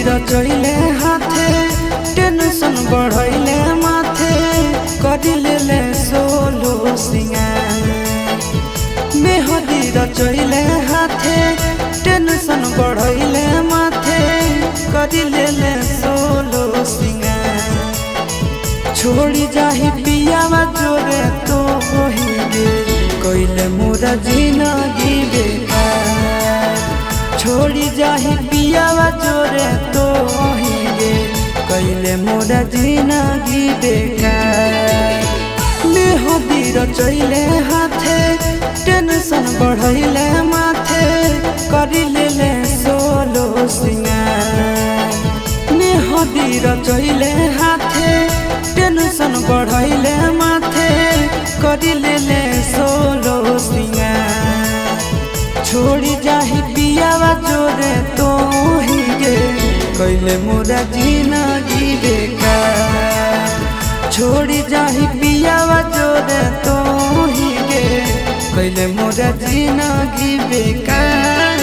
रचैले हाथे टेंशन बढ़ैले माथे करिले सोलो सिंगार मेहदी रचैले हाथे टेंशन बढ़ैले माथे करिले सोलो सिंगार छोड़ी जाही पियावा जोरे तो होइगे कइले मोरा जिंदगी बेकार छोड़ी जाही पियावा जोरे तो होइगे कइले मोरा जिंदगी बेकार मेहदी रचैले हाथे टेंशन बढ़ैले माथे करिले सोलो सिंगार मेहदी रचैले हाथे टेंशन बढ़ैले माथे करिले सोलो सिंगार छोड़ी जाही पियावा जोरे तो हिगे कइले मोरा जिंदगी बेकार छोड़ी जाही पियावा जोरे तो हिगे कइले मोरा जिंदगी बेकार।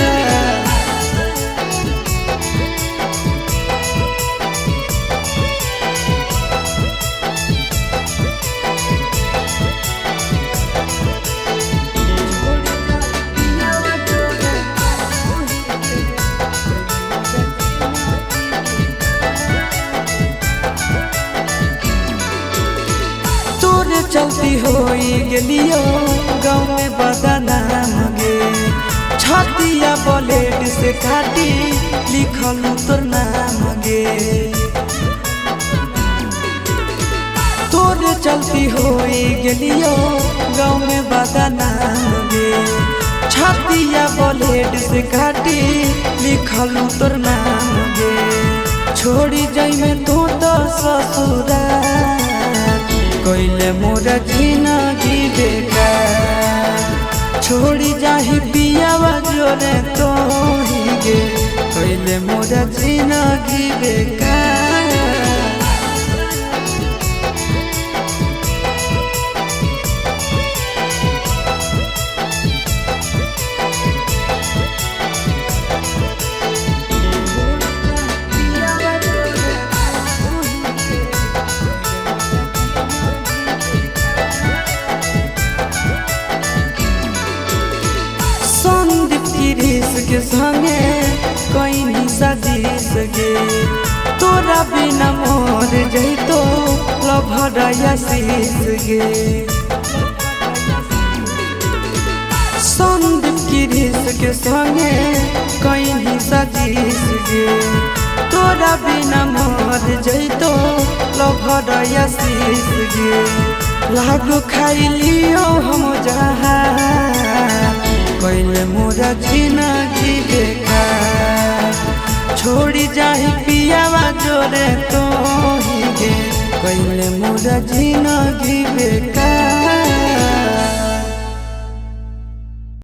चलती होई गेलियो गाँव में बदनाम गे छतिया ब्लेड से काटी लिखल तोर नाम गे तोरे चलती होई गेलियो गाँव में बदनाम गे छतिया ब्लेड से काटी लिखल तोर नाम गे छोड़ी जाई में तो ससुराल कइले मोरा जिंदगी बेकार छोड़ी जाही पियावा जोरे तो हिगे कइले मोरा जिंदगी बेकार। के संगे कहीं सजीस गे तोरा बिना मोर जइतो लभरया शीस गे संदीप गिरीश के संगे कहीं सजीस गे तोरा बिना मोर जइतो लभरया शीस गे लागो खाइलियो हम जहां कइले मोरा जिंदगी बेकार छोड़ी जाही पियावा जोरे तो हिगे कइले मोरा जिंदगी बेकार।